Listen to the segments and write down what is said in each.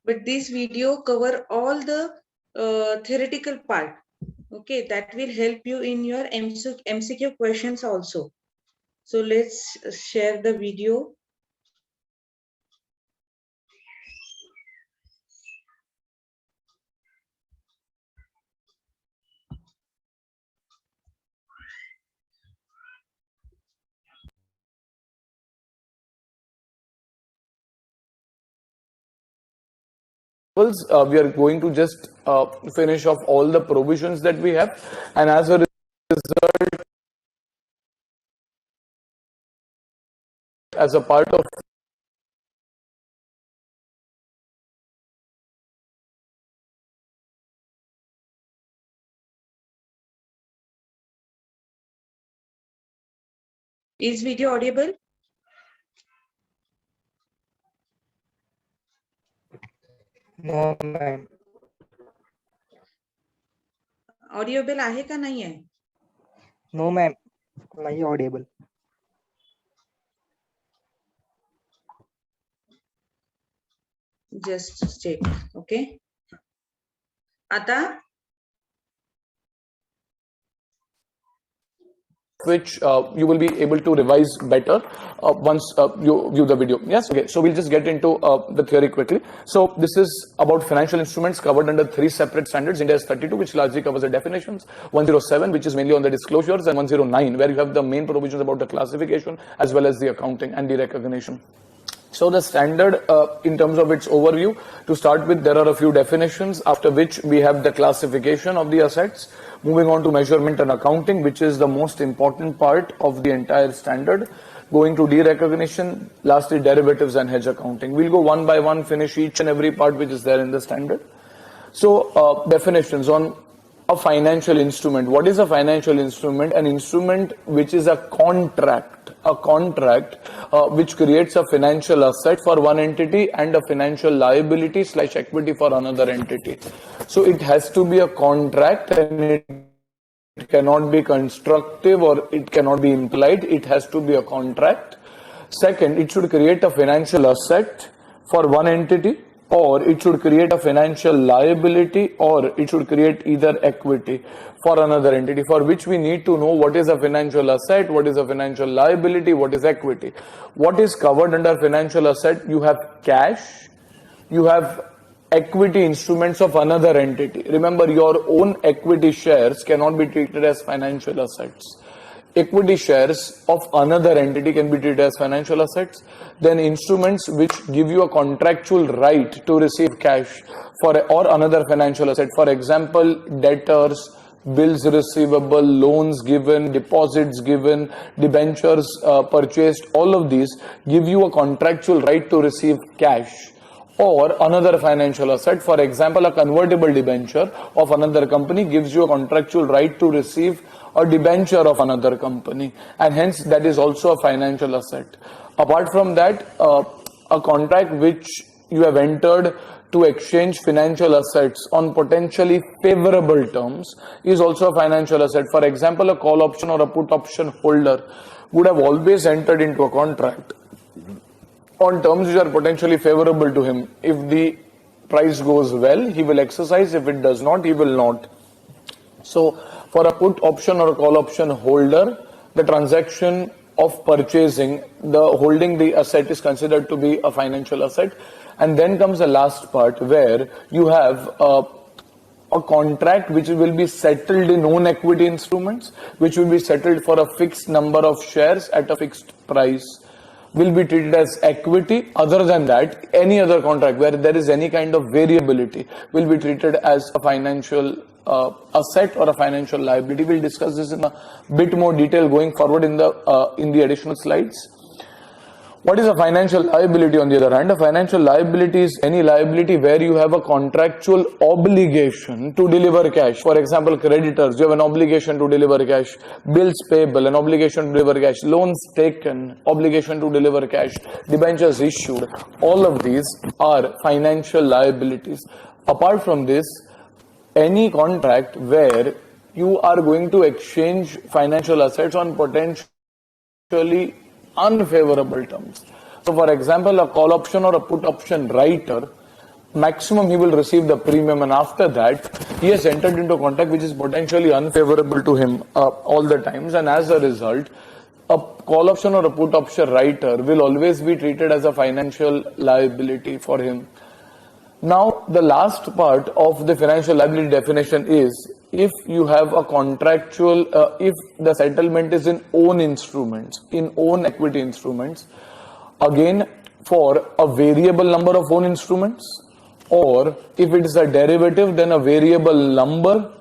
but this video cover all the theoretical part. Okay, that will help you in your MCQ questions also. So let's share the video. We are going to just finish off all the provisions that we have, and as a result, as a part of Is video audible? No, ma'am. Audible आहे का नाही आहे? No, ma'am. नाही audible. Just check. Okay. आता which you will be able to revise better once you view the video. Yes, okay. So we'll just get into the theory quickly. So this is about financial instruments covered under 3 separate standards. Ind AS 32, which largely covers the definitions, 107, which is mainly on the disclosures, and 109, where you have the main provisions about the classification as well as the accounting and the recognition. So the standard, in terms of its overview, to start with, there are a few definitions, after which we have the classification of the assets, moving on to measurement and accounting, which is the most important part of the entire standard, going to derecognition, lastly derivatives and hedge accounting. We'll go one by one, finish each and every part which is there in the standard. So definitions on a financial instrument. What is a financial instrument? An instrument which is a contract which creates a financial asset for one entity and a financial liability / equity for another entity. So it has to be a contract, and it cannot be constructive or it cannot be implied. It has to be a contract. Second, it should create a financial asset for one entity, or it should create a financial liability, or it should create either equity for another entity, for which we need to know what is a financial asset, what is a financial liability, what is equity. What is covered under financial asset? You have cash, you have equity instruments of another entity. Remember, your own equity shares cannot be treated as financial assets. Equity shares of another entity can be treated as financial assets. Then instruments which give you a contractual right to receive cash for or another financial asset. For example, debtors, bills receivable, loans given, deposits given, debentures purchased, all of these give you a contractual right to receive cash or another financial asset. For example, a convertible debenture of another company gives you a contractual right to receive a debenture of another company, and hence that is also a financial asset. Apart from that, a contract which you have entered to exchange financial assets on potentially favorable terms is also a financial asset. For example, a call option or a put option holder would have always entered into a contract on terms which are potentially favorable to him. If the price goes well, he will exercise. If it does not, he will not. So for a put option or a call option holder, the transaction of purchasing, the holding the asset is considered to be a financial asset. And then comes the last part, where you have a contract which will be settled in own equity instruments, which will be settled for a fixed number of shares at a fixed price, will be treated as equity. Other than that, any other contract where there is any kind of variability will be treated as a financial asset or a financial liability. We'll discuss this in a bit more detail going forward in the additional slides. What is a financial liability on the other hand? A financial liability is any liability where you have a contractual obligation to deliver cash. For example, creditors, you have an obligation to deliver cash. Bills payable, an obligation to deliver cash. Loans taken, obligation to deliver cash. Debentures issued. All of these are financial liabilities. Apart from this, any contract where you are going to exchange financial assets on potentially unfavorable terms. So for example, a call option or a put option writer maximum he will receive the premium, and after that he has entered into a contract which is potentially unfavorable to him all the times, and as a result a call option or a put option writer will always be treated as a financial liability for him. Now the last part of the financial liability definition is if you have a contractual, if the settlement is in own instruments, in own equity instruments, again for a variable number of own instruments, or if it is a derivative, then a variable number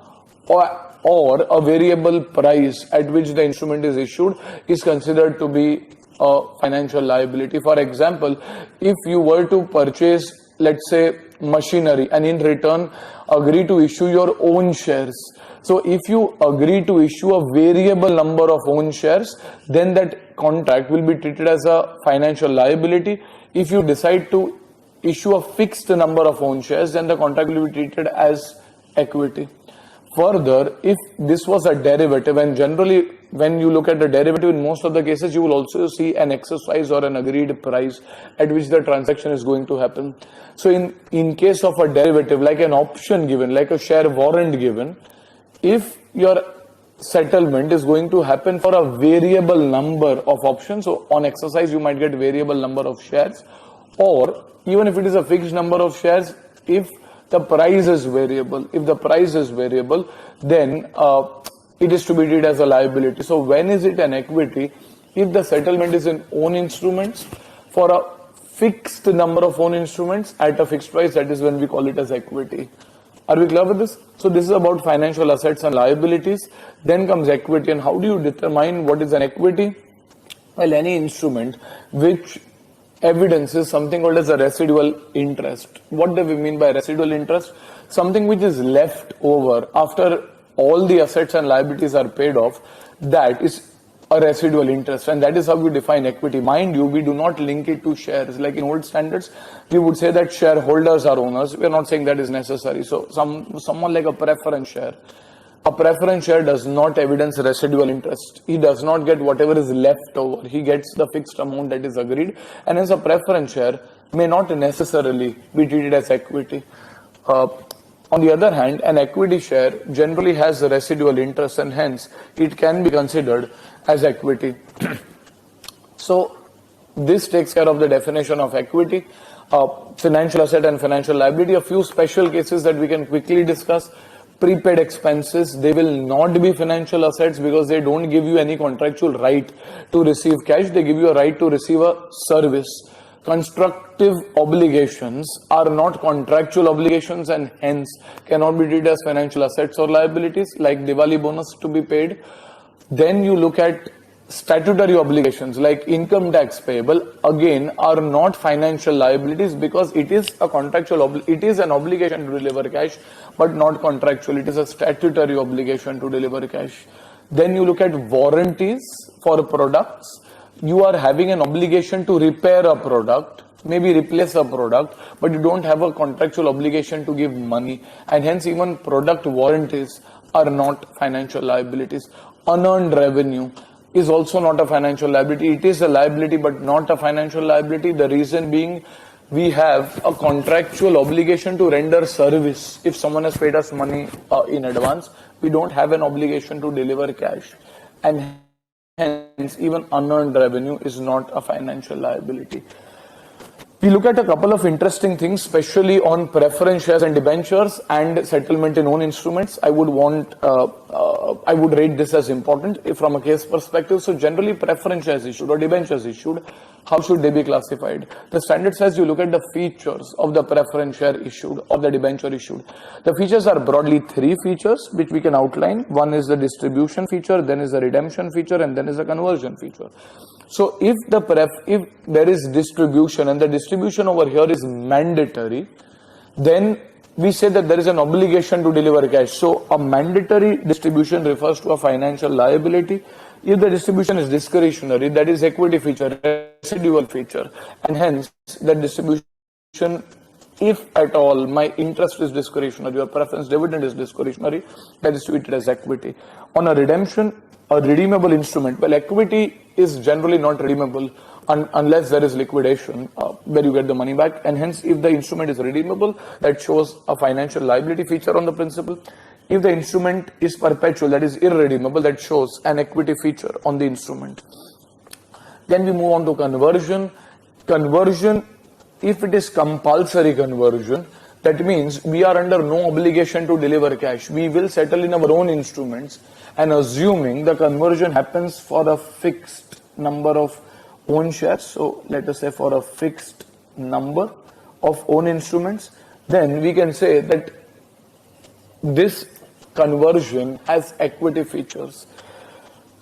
or a variable price at which the instrument is issued is considered to be a financial liability. For example, if you were to purchase, let's say, machinery and in return agree to issue your own shares. So if you agree to issue a variable number of own shares, then that contract will be treated as a financial liability. If you decide to issue a fixed number of own shares, then the contract will be treated as equity. Further, if this was a derivative, and generally when you look at the derivative, in most of the cases you will also see an exercise or an agreed price at which the transaction is going to happen. So in case of a derivative, like an option given, like a share warrant given, if your settlement is going to happen for a variable number of options, so on exercise you might get variable number of shares, or even if it is a fixed number of shares, if the price is variable, then it is to be treated as a liability. So when is it an equity? If the settlement is in own instruments for a fixed number of own instruments at a fixed price, that is when we call it as equity. Are we clear with this? So this is about financial assets and liabilities. Then comes equity. And how do you determine what is an equity? Well, any instrument which evidences something called as a residual interest. What do we mean by residual interest? Something which is left over after all the assets and liabilities are paid off, that is a residual interest, and that is how we define equity. Mind you, we do not link it to shares. Like in old standards, we would say that shareholders are owners. We are not saying that is necessary. So someone like a preference share. A preference share does not evidence residual interest. He does not get whatever is left over. He gets the fixed amount that is agreed. And as a preference share may not necessarily be treated as equity. On the other hand, an equity share generally has a residual interest, and hence it can be considered as equity. So this takes care of the definition of equity, financial asset and financial liability. A few special cases that we can quickly discuss. Prepaid expenses, they will not be financial assets because they don't give you any contractual right to receive cash. They give you a right to receive a service. Constructive obligations are not contractual obligations and hence cannot be treated as financial assets or liabilities, like Diwali bonus to be paid. Then you look at statutory obligations like income tax payable, again are not financial liabilities because it is a contractual it is an obligation to deliver cash, but not contractual. It is a statutory obligation to deliver cash. Then you look at warranties for products. You are having an obligation to repair a product, maybe replace a product, but you don't have a contractual obligation to give money, and hence even product warranties are not financial liabilities. Unearned revenue is also not a financial liability. It is a liability but not a financial liability. The reason being, we have a contractual obligation to render service. If someone has paid us money in advance, we don't have an obligation to deliver cash, and hence even unearned revenue is not a financial liability. We look at a couple of interesting things, especially on preference shares and debentures and settlement in own instruments. I would rate this as important from a case perspective. So generally preference shares issued or debentures issued, how should they be classified? The standard says you look at the features of the preference share issued or the debenture issued. The features are broadly three features which we can outline. One is the distribution feature, then is the redemption feature, and then is the conversion feature. So if there is distribution and the distribution over here is mandatory, then we say that there is an obligation to deliver cash. So a mandatory distribution refers to a financial liability. If the distribution is discretionary, that is equity feature, residual feature, and hence the distribution, if at all my interest is discretionary or preference dividend is discretionary, that is treated as equity. On a redemption, a redeemable instrument, well, equity is generally not redeemable. unless there is liquidation where you get the money back. And hence, if the instrument is redeemable, that shows a financial liability feature on the principal. If the instrument is perpetual, that is irredeemable, that shows an equity feature on the instrument. Then we move on to conversion. Conversion, if it is compulsory conversion, that means we are under no obligation to deliver cash. We will settle in our own instruments, and assuming the conversion happens for a fixed number of own shares, so let us say for a fixed number of own instruments, then we can say that this conversion has equity features.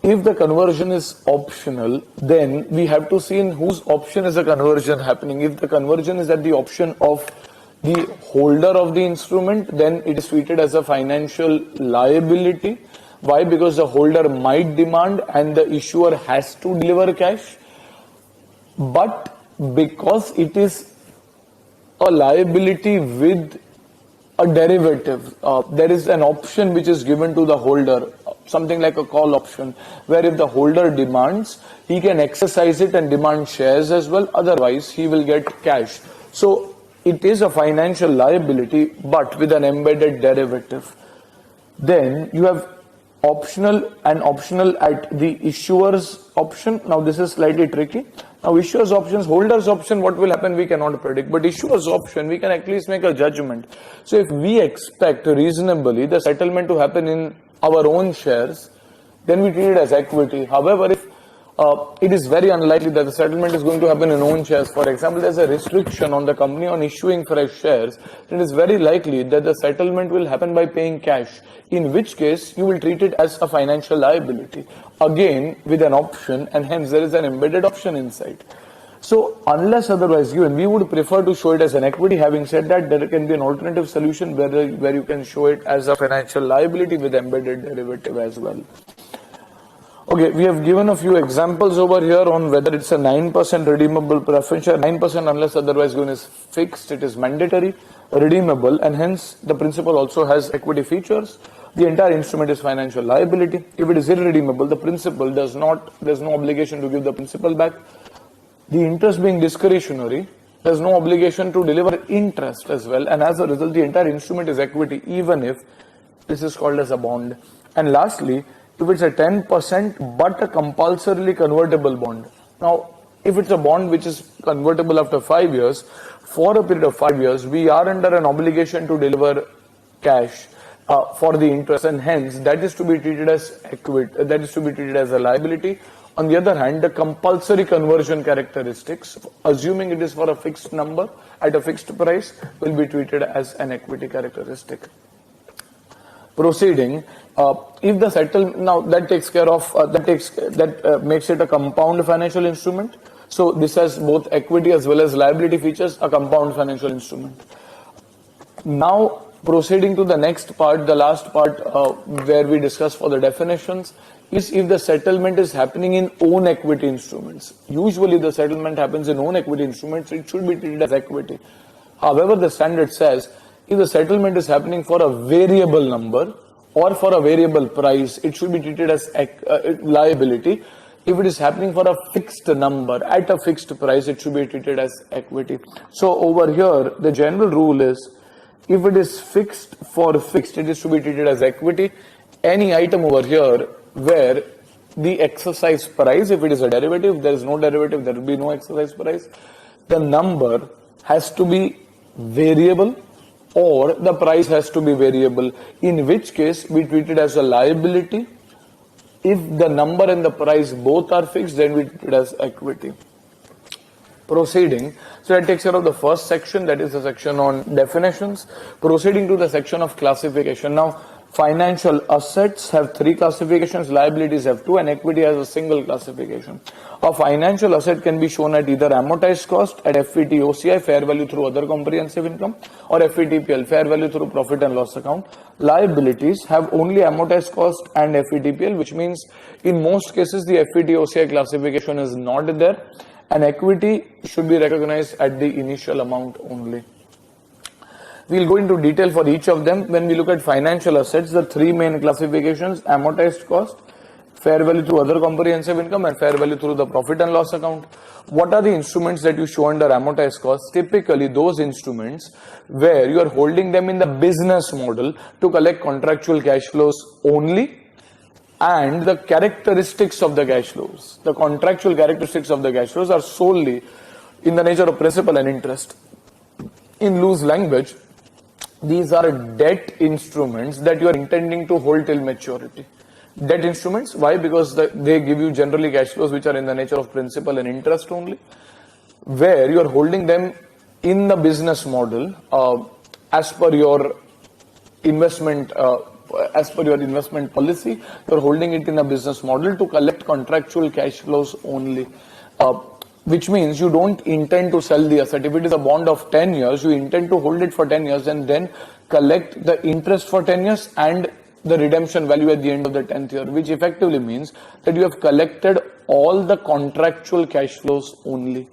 If the conversion is optional, then we have to see in whose option is the conversion happening. If the conversion is at the option of the holder of the instrument, then it is treated as a financial liability. Why? Because the holder might demand and the issuer has to deliver cash. But because it is a liability with a derivative, there is an option which is given to the holder, something like a call option, where if the holder demands, he can exercise it and demand shares as well, otherwise he will get cash. So it is a financial liability but with an embedded derivative. Then you have optional and optional at the issuer's option. Now this is slightly tricky. Now issuer's options, holder's option, what will happen we cannot predict, but issuer's option we can at least make a judgment. So if we expect reasonably the settlement to happen in our own shares, then we treat it as equity. However, if it is very unlikely that the settlement is going to happen in own shares, for example, there's a restriction on the company on issuing fresh shares, then it is very likely that the settlement will happen by paying cash, in which case you will treat it as a financial liability, again with an option, and hence there is an embedded option inside. So unless otherwise given, we would prefer to show it as an equity. Having said that, there can be an alternative solution where you can show it as a financial liability with embedded derivative as well. Okay, we have given a few examples over here on whether it's a 9% redeemable preference share. 9% unless otherwise given is fixed, it is mandatory, redeemable, and hence the principal also has equity features. The entire instrument is financial liability. If it is irredeemable, the principal there's no obligation to give the principal back. The interest being discretionary, there's no obligation to deliver interest as well, and as a result the entire instrument is equity even if this is called as a bond. And lastly, if it's a 10% but a compulsorily convertible bond. Now, if it's a bond which is convertible after 5 years, for a period of 5 years, we are under an obligation to deliver cash for the interest, and hence that is to be treated as equity, that is to be treated as a liability. On the other hand, the compulsory conversion characteristics, assuming it is for a fixed number at a fixed price, will be treated as an equity characteristic. Proceeding, if the settlement, now that takes care of, makes it a compound financial instrument. So this has both equity as well as liability features, a compound financial instrument. Now proceeding to the next part, the last part where we discuss for the definitions, is if the settlement is happening in own equity instruments. Usually the settlement happens in own equity instruments, it should be treated as equity. However, the standard says if the settlement is happening for a variable number or for a variable price, it should be treated as liability. If it is happening for a fixed number at a fixed price, it should be treated as equity. So over here, the general rule is if it is fixed for fixed, it is to be treated as equity. Any item over here where the exercise price, if it is a derivative, there is no derivative, there will be no exercise price. The number has to be variable or the price has to be variable, in which case we treat it as a liability. If the number and the price both are fixed, then we treat it as equity. Proceeding, so that takes care of the first section, that is the section on definitions. Proceeding to the section of classification. Now, financial assets have 3 classifications, liabilities have 2, and equity has a single classification. A financial asset can be shown at either amortized cost, at FVT OCI, fair value through other comprehensive income, or FVTPL, fair value through profit and loss account. Liabilities have only amortized cost and FVTPL, which means in most cases the FVT OCI classification is not there, and equity should be recognized at the initial amount only. We'll go into detail for each of them. When we look at financial assets, the 3 main classifications: amortized cost, fair value through other comprehensive income, and fair value through the profit and loss account. What are the instruments that you show under amortized cost? Typically, those instruments where you are holding them in the business model to collect contractual cash flows only, and the characteristics of the cash flows, the contractual characteristics of the cash flows are solely in the nature of principal and interest. In loose language, these are debt instruments that you are intending to hold till maturity. Debt instruments, why? Because they give you generally cash flows which are in the nature of principal and interest only, where you are holding them in the business model as per your investment policy. You are holding it in a business model to collect contractual cash flows only, which means you don't intend to sell the asset. If it is a bond of 10 years, you intend to hold it for 10 years and then collect the interest for 10 years and the redemption value at the end of the 10th year, which effectively means that you have collected all the contractual cash flows only.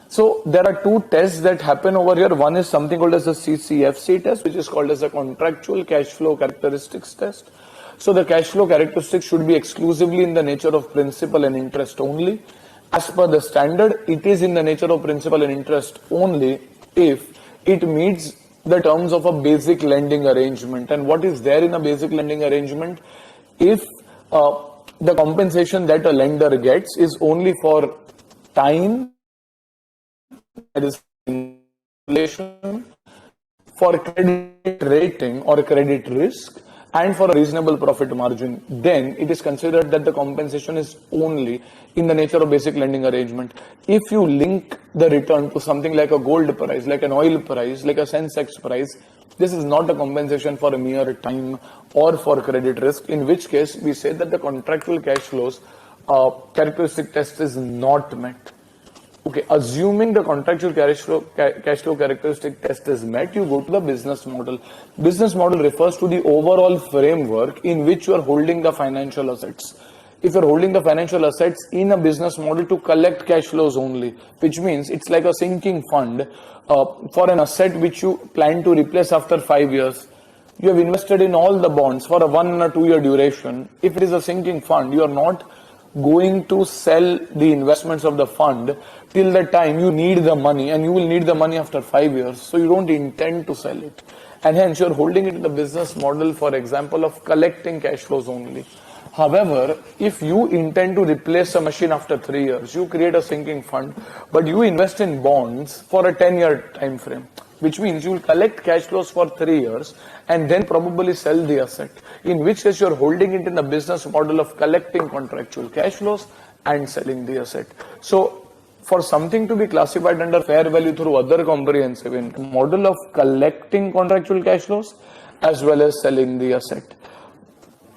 So there are two tests that happen over here. One is something called as the CCFC test, which is called as the contractual cash flow characteristics test. So the cash flow characteristics should be exclusively in the nature of principal and interest only. As per the standard, it is in the nature of principal and interest only if it meets the terms of a basic lending arrangement. And what is there in a basic lending arrangement? If the compensation that a lender gets is only for time, that is inflation, for credit rating or credit risk, and for a reasonable profit margin, then it is considered that the compensation is only in the nature of basic lending arrangement. If you link the return to something like a gold price, like an oil price, like a Sensex price, this is not a compensation for a mere time or for credit risk, in which case we say that the contractual cash flows characteristic test is not met. Okay, assuming the contractual cash flow characteristic test is met, you go to the business model. Business model refers to the overall framework in which you are holding the financial assets. If you're holding the financial assets in a business model to collect cash flows only, which means it's like a sinking fund for an asset which you plan to replace after 5 years. You have invested in all the bonds for a 1 or 2 year duration. If it is a sinking fund, you are not going to sell the investments of the fund till the time you need the money, and you will need the money after 5 years. So you don't intend to sell it. And hence you're holding it in the business model, for example, of collecting cash flows only. However, if you intend to replace a machine after 3 years, you create a sinking fund, but you invest in bonds for a 10-year time frame, which means you will collect cash flows for 3 years and then probably sell the asset, in which case you're holding it in the business model of collecting contractual cash flows and selling the asset. So for something to be classified under fair value through other comprehensive income, model of collecting contractual cash flows as well as selling the asset.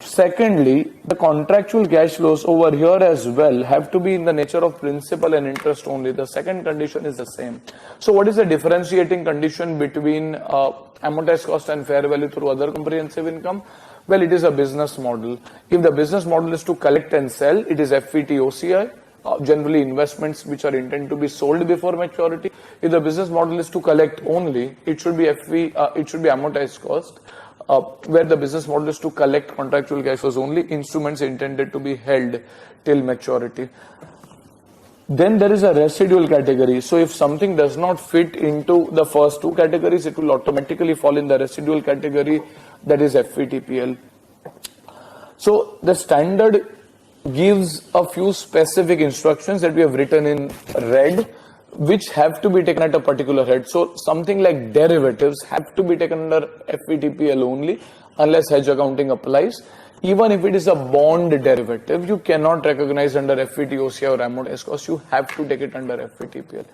Secondly, the contractual cash flows over here as well have to be in the nature of principal and interest only. The second condition is the same. So what is the differentiating condition between amortized cost and fair value through other comprehensive income? Well, it is a business model. If the business model is to collect and sell, it is FVT OCI, generally investments which are intended to be sold before maturity. If the business model is to collect only, it should be amortized cost. Where the business model is to collect contractual cash flows only, instruments intended to be held till maturity. Then there is a residual category. So if something does not fit into the first two categories, it will automatically fall in the residual category, that is FVTPL. So the standard gives a few specific instructions that we have written in red, which have to be taken at a particular head. So something like derivatives have to be taken under FVTPL only unless hedge accounting applies. Even if it is a bond derivative, you cannot recognize under FVT OCI or amortized cost. You have to take it under FVTPL.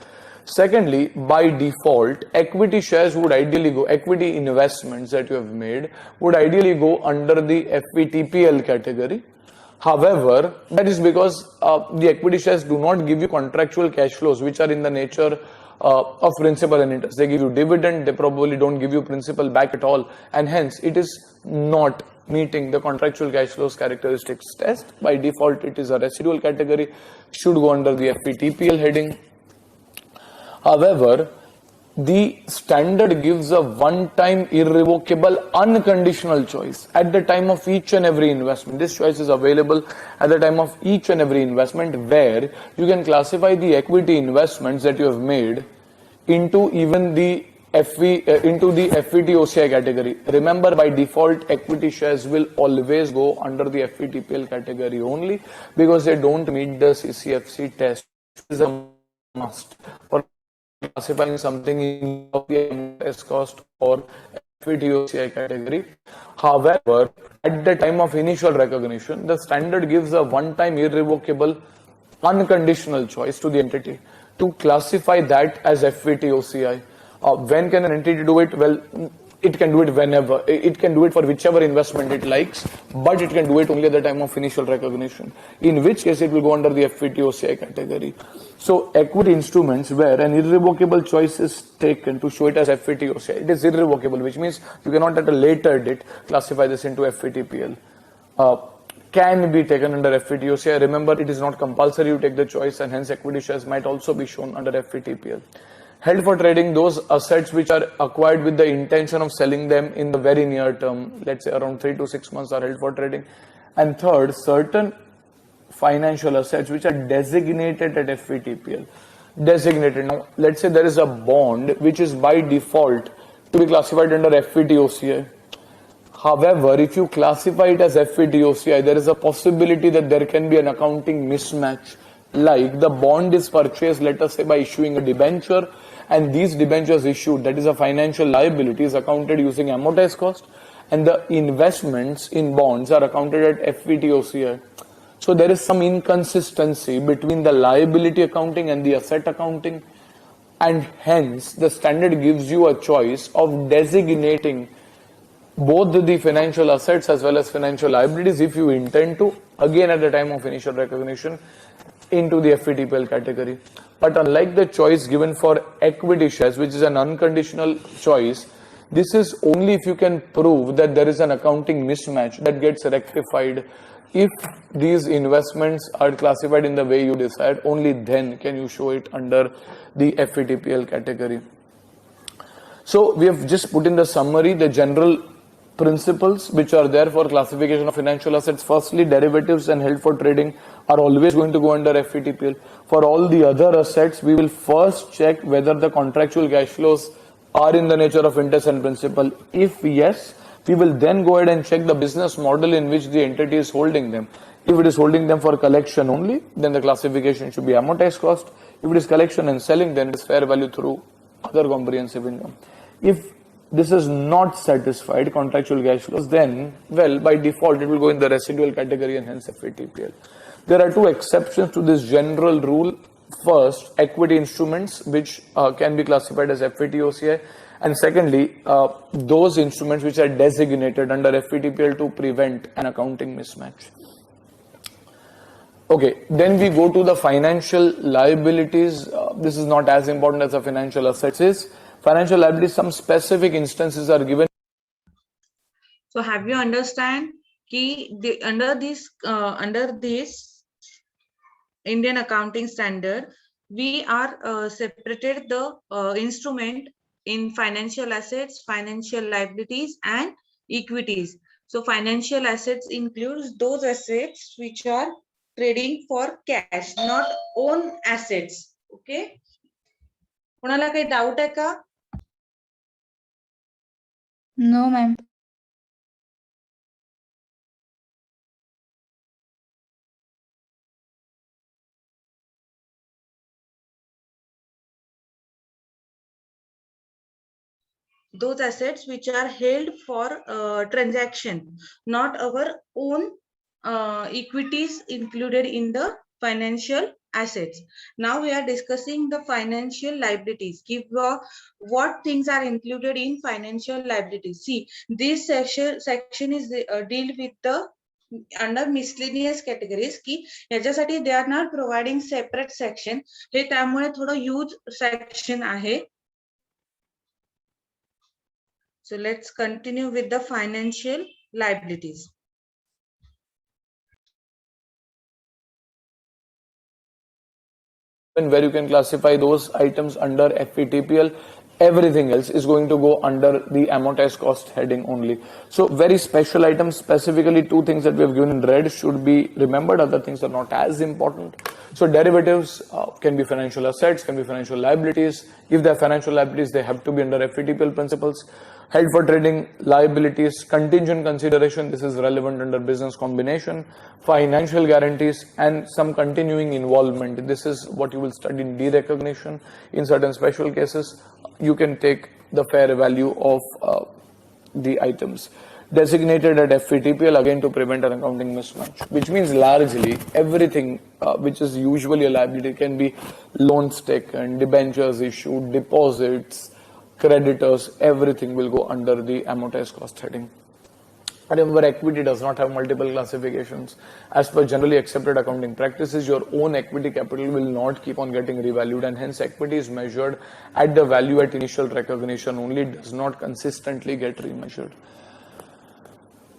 Secondly, by default, equity shares would ideally go, equity investments that you have made would ideally go under the FVTPL category. However, that is because the equity shares do not give you contractual cash flows which are in the nature of principal and interest. They give you dividend, they probably don't give you principal back at all, and hence it is not meeting the contractual cash flows characteristics test. By default, it is a residual category, should go under the FVTPL heading. However, the standard gives a one-time irrevocable unconditional choice at the time of each and every investment. This choice is available at the time of each and every investment, where you can classify the equity investments that you have made into even the into the FVT-OCI category. Remember, by default, equity shares will always go under the FVTPL category only because they don't meet the CCFC test. This is a must for classifying something in the S cost or FVT-OCI category. However, at the time of initial recognition, the standard gives a one-time irrevocable unconditional choice to the entity to classify that as FVT-OCI. When can an entity do it? Well, it can do it whenever. It can do it for whichever investment it likes, but it can do it only at the time of initial recognition, in which case it will go under the FVT-OCI category. So equity instruments where an irrevocable choice is taken to show it as FVT-OCI, it is irrevocable, which means you cannot at a later date classify this into FVTPL. Can be taken under FVT-OCI. Remember, it is not compulsory you take the choice, and hence equity shares might also be shown under FVTPL. Held for trading, those assets which are acquired with the intention of selling them in the very near term, let's say around 3 to 6 months, are held for trading. And third, certain financial assets which are designated at FVTPL. Designated. Now, let's say there is a bond which is by default to be classified under FVT-OCI. However, if you classify it as FVT-OCI, there is a possibility that there can be an accounting mismatch. Like the bond is purchased, let us say, by issuing a debenture, and these debentures issued, that is a financial liability, is accounted using amortized cost, and the investments in bonds are accounted at FVT-OCI. So there is some inconsistency between the liability accounting and the asset accounting, and hence the standard gives you a choice of designating both the financial assets as well as financial liabilities, if you intend to, again at the time of initial recognition, into the FVTPL category. But unlike the choice given for equity shares, which is an unconditional choice, this is only if you can prove that there is an accounting mismatch that gets rectified. If these investments are classified in the way you decide, only then can you show it under the FVTPL category. So we have just put in the summary the general principles which are there for classification of financial assets. Firstly, derivatives and held for trading are always going to go under FVTPL. For all the other assets, we will first check whether the contractual cash flows are in the nature of interest and principal. If yes, we will then go ahead and check the business model in which the entity is holding them. If it is holding them for collection only, then the classification should be amortized cost. If it is collection and selling, then it is fair value through other comprehensive income. If this is not satisfied, contractual cash flows, then, well, by default, it will go in the residual category and hence FVTPL. There are two exceptions to this general rule. First, equity instruments, which can be classified as FVT-OCI. And secondly, those instruments which are designated under FVTPL to prevent an accounting mismatch. Okay, then we go to the financial liabilities. This is not as important as the financial assets is. Financial liabilities, some specific instances are given. So have you understand ki under this Indian accounting standard, we are separated the instrument in financial assets, financial liabilities, and equities. So financial assets includes those assets which are trading for cash, not own assets. Okay. कोणाला काही doubt आहे का? No, ma'am. Those assets which are held for transaction, not our own equities included in the financial assets. Now we are discussing the financial liabilities. What things are included in financial liabilities. See, this section is deal with the under miscellaneous categories की याच्यासाठी they are not providing separate section. हे त्यामुळे थोडं huge section आहे. So let's continue with the financial liabilities. Where you can classify those items under FVTPL. Everything else is going to go under the amortized cost heading only. So very special items, specifically two things that we have given in red should be remembered. Other things are not as important. So derivatives can be financial assets, can be financial liabilities. If they are financial liabilities, they have to be under FVTPL principles. Held for trading liabilities, contingent consideration, this is relevant under business combination, financial guarantees, and some continuing involvement. This is what you will study in derecognition. In certain special cases, you can take the fair value of the items. Designated at FVTPL, again to prevent an accounting mismatch, which means largely everything which is usually a liability can be loans taken, debentures issued, deposits, creditors, everything will go under the amortized cost heading. Remember, equity does not have multiple classifications. As per generally accepted accounting practices, your own equity capital will not keep on getting revalued, and hence equity is measured at the value at initial recognition only, does not consistently get remeasured.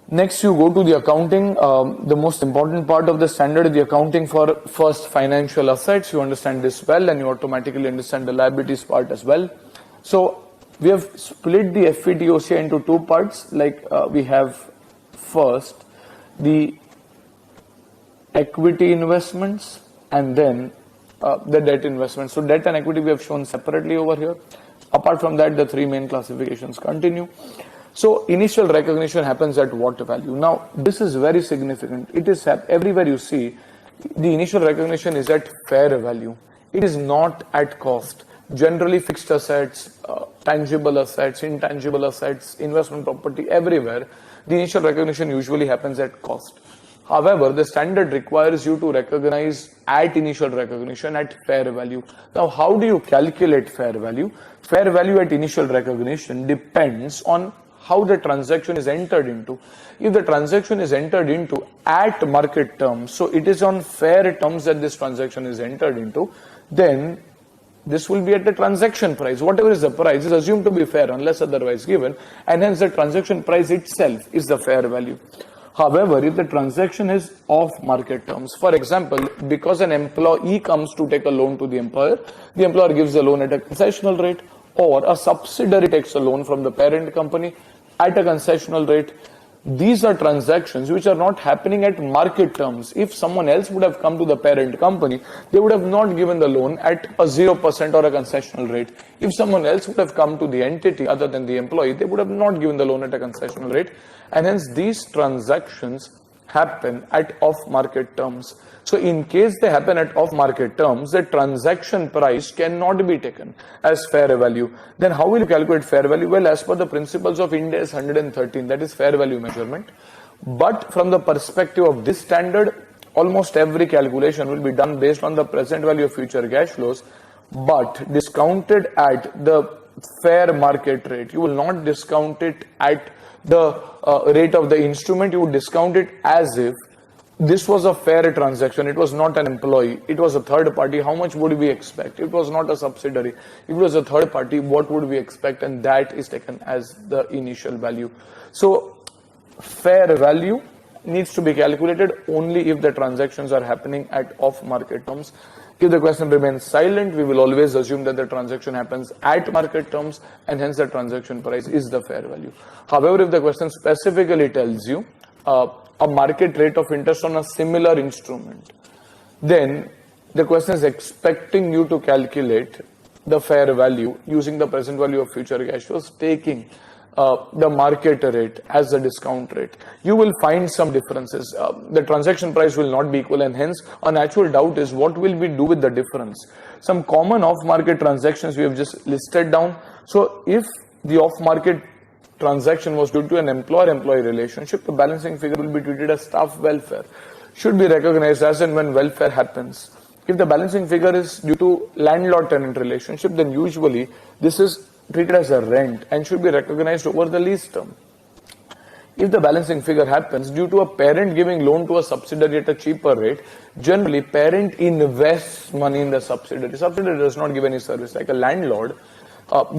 Next, you go to the accounting. The most important part of the standard is the accounting for first financial assets. You understand this well, and you automatically understand the liabilities part as well. So we have split the FVTOCI into two parts. Like we have first the equity investments and then the debt investments. So debt and equity we have shown separately over here. Apart from that, the three main classifications continue. So initial recognition happens at what value? Now this is very significant. It is everywhere you see the initial recognition is at fair value. It is not at cost. Generally fixed assets, tangible assets, intangible assets, investment property, everywhere, the initial recognition usually happens at cost. However, the standard requires you to recognize at initial recognition at fair value. Now, how do you calculate fair value? Fair value at initial recognition depends on how the transaction is entered into. If the transaction is entered into at market terms, so it is on fair terms that this transaction is entered into, then this will be at the transaction price. Whatever is the price is assumed to be fair unless otherwise given, and hence the transaction price itself is the fair value. However, if the transaction is off market terms, for example, because an employee comes to take a loan to the employer gives the loan at a concessional rate, or a subsidiary takes a loan from the parent company at a concessional rate. These are transactions which are not happening at market terms. If someone else would have come to the parent company, they would have not given the loan at a 0% or a concessional rate. If someone else would have come to the entity other than the employee, they would have not given the loan at a concessional rate. And hence these transactions happen at off-market terms. So in case they happen at off-market terms, the transaction price cannot be taken as fair value. Then how will you calculate fair value? Well, as per the principles of Ind AS 113, that is fair value measurement. But from the perspective of this standard, almost every calculation will be done based on the present value of future cash flows, but discounted at the fair market rate. You will not discount it at the rate of the instrument. You would discount it as if this was a fair transaction. It was not an employee. It was a third party. How much would we expect? It was not a subsidiary. If it was a third party, what would we expect? And that is taken as the initial value. So fair value needs to be calculated only if the transactions are happening at off-market terms. If the question remains silent, we will always assume that the transaction happens at market terms, and hence the transaction price is the fair value. However, if the question specifically tells you a market rate of interest on a similar instrument, then the question is expecting you to calculate the fair value using the present value of future cash flows, taking the market rate as a discount rate. You will find some differences. The transaction price will not be equal, and hence a natural doubt is what will we do with the difference. Some common off-market transactions we have just listed down. So if the off-market transaction was due to an employer-employee relationship, the balancing figure will be treated as staff welfare, should be recognized as and when welfare happens. If the balancing figure is due to landlord-tenant relationship, then usually this is treated as a rent and should be recognized over the lease term. If the balancing figure happens due to a parent giving loan to a subsidiary at a cheaper rate, generally parent invests money in the subsidiary. Subsidiary does not give any service. Like a landlord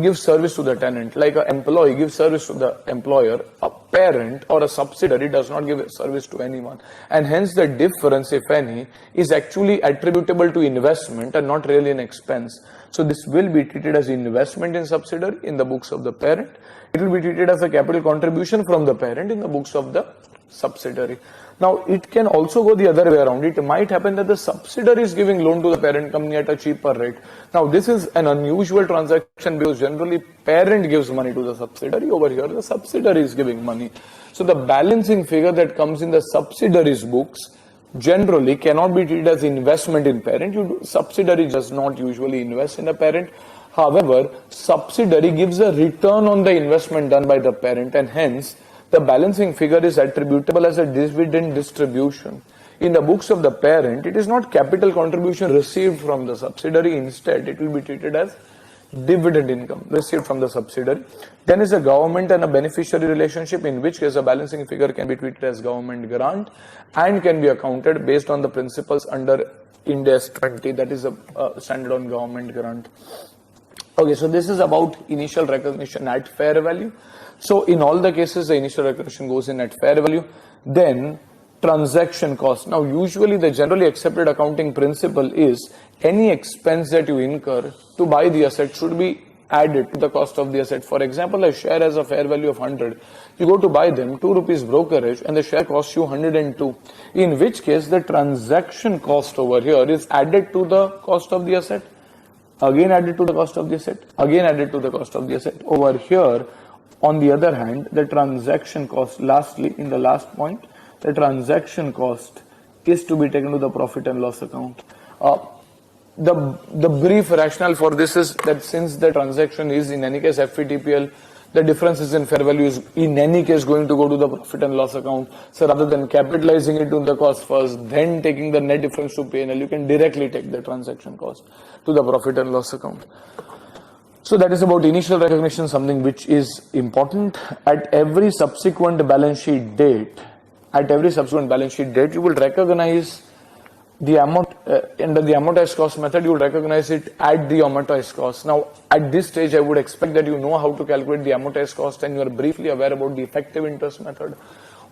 gives service to the tenant, like an employee gives service to the employer, a parent or a subsidiary does not give service to anyone. And hence the difference, if any, is actually attributable to investment and not really an expense. So this will be treated as investment in subsidiary in the books of the parent. It will be treated as a capital contribution from the parent in the books of the subsidiary. Now it can also go the other way around. It might happen that the subsidiary is giving loan to the parent company at a cheaper rate. Now this is an unusual transaction because generally parent gives money to the subsidiary. Over here the subsidiary is giving money. So the balancing figure that comes in the subsidiary's books generally cannot be treated as investment in parent. Subsidiary does not usually invest in a parent. However, subsidiary gives a return on the investment done by the parent, and hence the balancing figure is attributable as a dividend distribution. In the books of the parent, it is not capital contribution received from the subsidiary. Instead, it will be treated as dividend income received from the subsidiary. Then is a government and a beneficiary relationship, in which case a balancing figure can be treated as government grant and can be accounted based on the principles under Ind AS 20, that is a standard on government grant. Okay, so this is about initial recognition at fair value. So in all the cases, the initial recognition goes in at fair value. Then transaction cost. Now usually the generally accepted accounting principle is any expense that you incur to buy the asset should be added to the cost of the asset. For example, a share has a fair value of 100. You go to buy them, 2 rupees brokerage, and the share costs you 102. In which case the transaction cost over here is added to the cost of the asset, again added to the cost of the asset, again added to the cost of the asset. Over here, on the other hand, the transaction cost, lastly, in the last point, the transaction cost is to be taken to the profit and loss account. The brief rationale for this is that since the transaction is in any case FVTPL, the differences in fair value is in any case going to go to the profit and loss account. So rather than capitalizing it to the cost first, then taking the net difference to P&L, you can directly take the transaction cost to the profit and loss account. So that is about initial recognition, something which is important. At every subsequent balance sheet date, you will recognize the amount under the amortized cost method. You will recognize it at the amortized cost. Now, at this stage, I would expect that you know how to calculate the amortized cost and you are briefly aware about the effective interest method.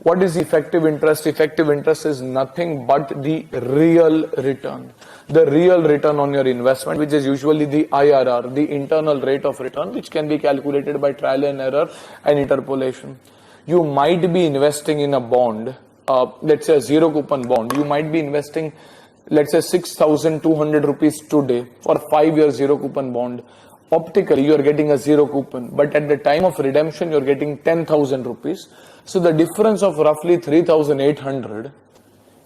What is effective interest? Effective interest is nothing but the real return. The real return on your investment, which is usually the IRR, the internal rate of return, which can be calculated by trial and error and interpolation. You might be investing in a bond, let's say a zero coupon bond. You might be investing, let's say 6,200 rupees today for 5 year zero coupon bond. Optically, you are getting a zero coupon, but at the time of redemption, you are getting 10,000 rupees. So the difference of roughly 3,800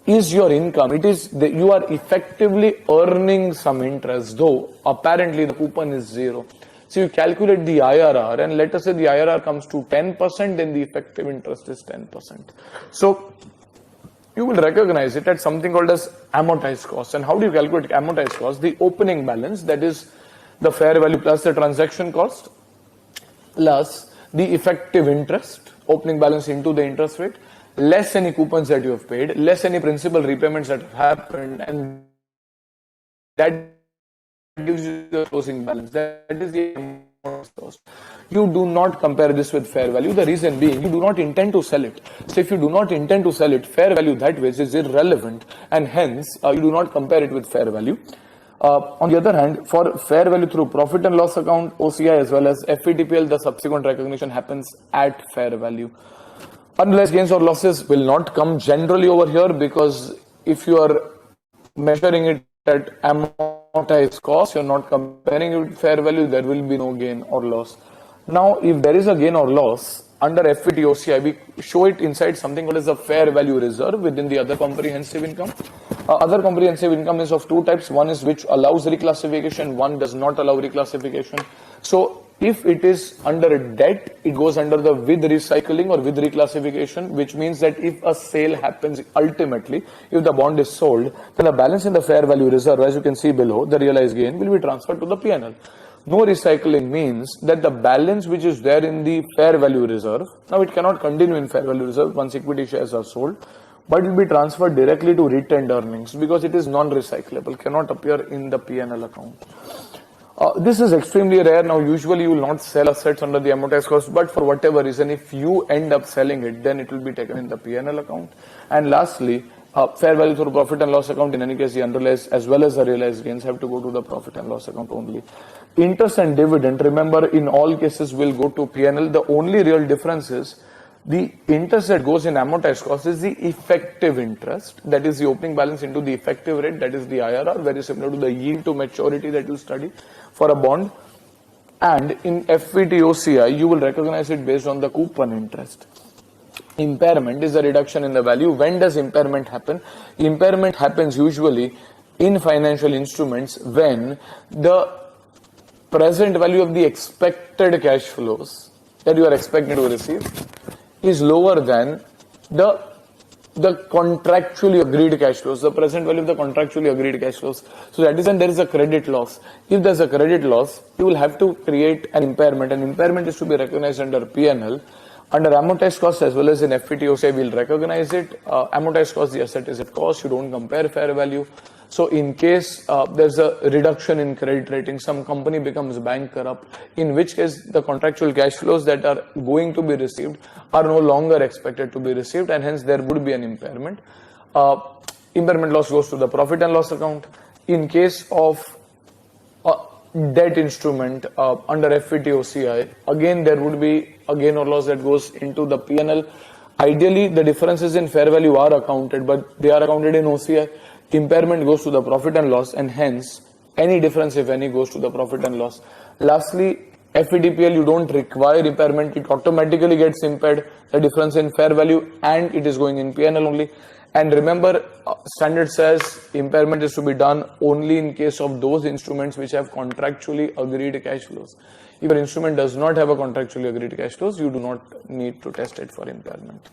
is your income. It is that you are effectively earning some interest, though apparently the coupon is zero. So you calculate the IRR, and let us say the IRR comes to 10%, then the effective interest is 10%. So you will recognize it at something called as amortized cost. And how do you calculate amortized cost? The opening balance, that is the fair value plus the transaction cost, plus the effective interest, opening balance into the interest rate, less any coupons that you have paid, less any principal repayments that have happened, and that gives you the closing balance. That is the amortized cost. You do not compare this with fair value. The reason being, you do not intend to sell it. So if you do not intend to sell it, fair value that way is irrelevant, and hence you do not compare it with fair value. On the other hand, for fair value through profit and loss account, OCI as well as FVTPL, the subsequent recognition happens at fair value. Unrealized gains or losses will not come generally over here, because if you are measuring it at amortized cost, you're not comparing it with fair value, there will be no gain or loss. Now, if there is a gain or loss, under FVT OCI, we show it inside something called as a fair value reserve within the other comprehensive income. Other comprehensive income is of two types. One is which allows reclassification, one does not allow reclassification. So if it is under a debt, it goes under the with recycling or with reclassification, which means that if a sale happens ultimately, if the bond is sold, then the balance in the fair value reserve, as you can see below, the realized gain will be transferred to the P&L. No recycling means that the balance which is there in the fair value reserve, now it cannot continue in fair value reserve once equity shares are sold, but it will be transferred directly to retained earnings because it is non-recyclable, cannot appear in the P&L account. This is extremely rare. Now, usually you will not sell assets under the amortized cost, but for whatever reason, if you end up selling it, then it will be taken in the P&L account. And lastly, fair value through profit and loss account. In any case, the unrealized as well as the realized gains have to go to the profit and loss account only. Interest and dividend, remember, in all cases will go to P&L. The only real difference is the interest that goes in amortized cost is the effective interest, that is the opening balance into the effective rate, that is the IRR, very similar to the yield to maturity that you study for a bond. And in FVTOCI, you will recognize it based on the coupon interest. Impairment is a reduction in the value. When does impairment happen? Impairment happens usually in financial instruments when the present value of the expected cash flows that you are expected to receive is lower than the contractually agreed cash flows, the present value of the contractually agreed cash flows. So that is when there is a credit loss. If there's a credit loss, you will have to create an impairment. An impairment is to be recognized under P&L. Under amortized cost as well as in FVTOCI, we'll recognize it. Amortized cost, the asset is at cost. You don't compare fair value. So in case there's a reduction in credit rating, some company becomes bankrupt, in which case the contractual cash flows that are going to be received are no longer expected to be received, and hence there would be an impairment. Impairment loss goes to the profit and loss account. In case of debt instrument under FVTOCI, again there would be a gain or loss that goes into the P&L. Ideally, the differences in fair value are accounted, but they are accounted in OCI. Impairment goes to the profit and loss, and hence any difference, if any, goes to the profit and loss. Lastly, FVTPL, you don't require impairment, it automatically gets impaired, the difference in fair value, and it is going in P&L only. And remember, standard says impairment is to be done only in case of those instruments which have contractually agreed cash flows. If your instrument does not have a contractually agreed cash flows, you do not need to test it for impairment.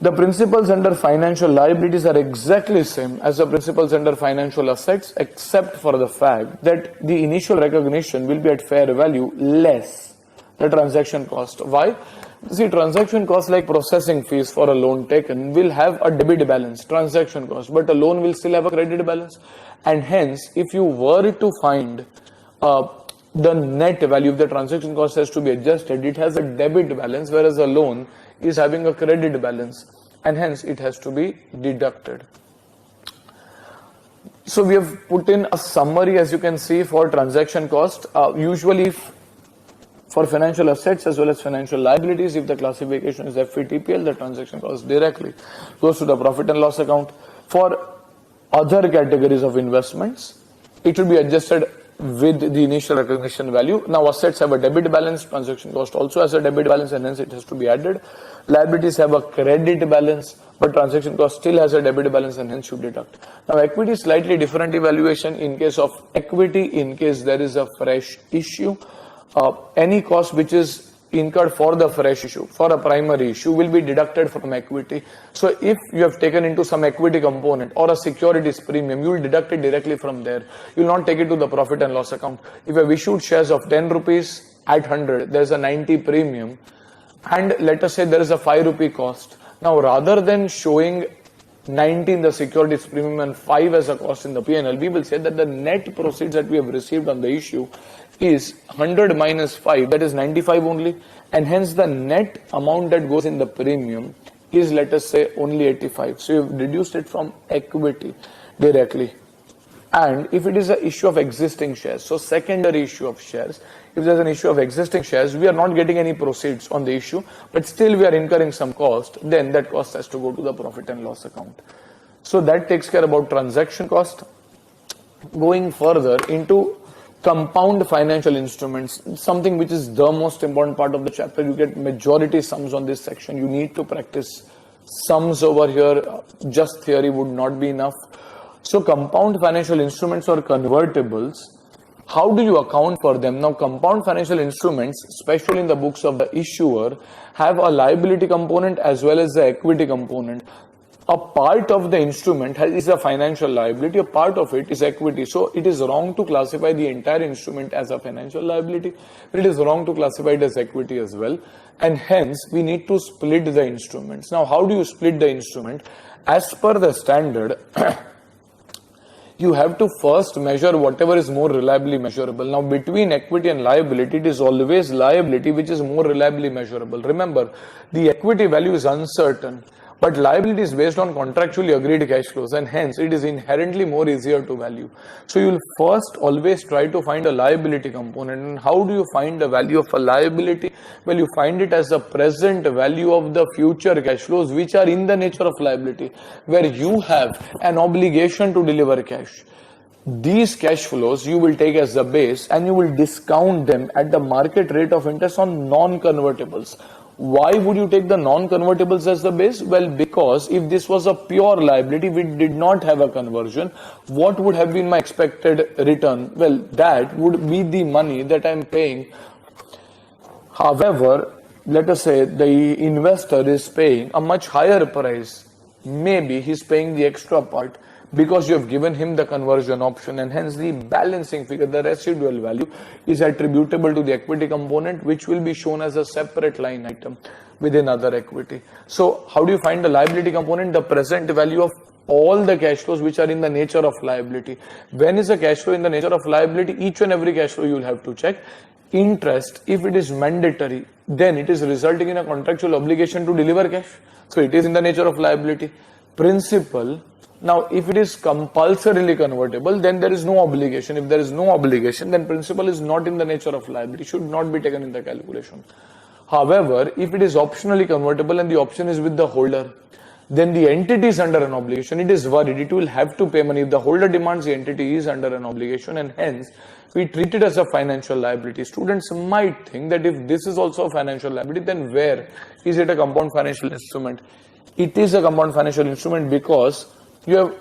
The principles under financial liabilities are exactly same as the principles under financial assets, except for the fact that the initial recognition will be at fair value less the transaction cost. Why? See, transaction costs like processing fees for a loan taken will have a debit balance, transaction cost, but a loan will still have a credit balance. And hence, if you were to find the net value of the transaction cost has to be adjusted, it has a debit balance, whereas a loan is having a credit balance, and hence it has to be deducted. So we have put in a summary, as you can see, for transaction cost. Usually for financial assets as well as financial liabilities, if the classification is FVTPL, the transaction cost directly goes to the profit and loss account. For other categories of investments, it will be adjusted with the initial recognition value. Now assets have a debit balance, transaction cost also has a debit balance, and hence it has to be added. Liabilities have a credit balance, but transaction cost still has a debit balance, and hence you deduct. Now equity is slightly different evaluation. In case of equity, in case there is a fresh issue, any cost which is incurred for the fresh issue, for a primary issue, will be deducted from equity. So if you have taken into some equity component or a securities premium, you will deduct it directly from there. You will not take it to the profit and loss account. If you have issued shares of 10 rupees at 100, there is a 90 premium, and let us say there is a 5 rupee cost. Now rather than showing 90 in the securities premium and 5 as a cost in the P&L, we will say that the net proceeds that we have received on the issue is 100 minus 5, that is 95 only, and hence the net amount that goes in the premium is, let us say, only 85. So you've reduced it from equity directly. And if it is an issue of existing shares, so secondary issue of shares, if there's an issue of existing shares, we are not getting any proceeds on the issue, but still we are incurring some cost, then that cost has to go to the profit and loss account. So that takes care about transaction cost. Going further into compound financial instruments, something which is the most important part of the chapter. You get majority sums on this section. You need to practice sums over here. Just theory would not be enough. So compound financial instruments or convertibles, how do you account for them? Now compound financial instruments, especially in the books of the issuer, have a liability component as well as the equity component. A part of the instrument is a financial liability, a part of it is equity. So it is wrong to classify the entire instrument as a financial liability, but it is wrong to classify it as equity as well. And hence, we need to split the instruments. Now, how do you split the instrument? As per the standard, you have to first measure whatever is more reliably measurable. Now, between equity and liability, it is always liability which is more reliably measurable. Remember, the equity value is uncertain, But liability is based on contractually agreed cash flows, and hence it is inherently more easier to value. So you will first always try to find a liability component. And how do you find the value of a liability? Well, you find it as the present value of the future cash flows which are in the nature of liability, where you have an obligation to deliver cash. These cash flows you will take as the base and you will discount them at the market rate of interest on non-convertibles. Why would you take the non-convertibles as the base? Well, because if this was a pure liability, we did not have a conversion, what would have been my expected return? Well, that would be the money that I'm paying. However, let us say the investor is paying a much higher price. Maybe he's paying the extra part because you have given him the conversion option, and hence the balancing figure, the residual value, is attributable to the equity component, which will be shown as a separate line item within other equity. So how do you find the liability component? The present value of all the cash flows which are in the nature of liability. When is a cash flow in the nature of liability? Each and every cash flow you will have to check. Interest, if it is mandatory, then it is resulting in a contractual obligation to deliver cash. So it is in the nature of liability. Principal, now if it is compulsorily convertible, then there is no obligation. If there is no obligation, then principal is not in the nature of liability, should not be taken in the calculation. However, if it is optionally convertible and the option is with the holder, then the entity is under an obligation. It is worried, it will have to pay money. If the holder demands, the entity is under an obligation, and hence we treat it as a financial liability. Students might think that if this is also a financial liability, then where is it a compound financial instrument? It is a compound financial instrument because you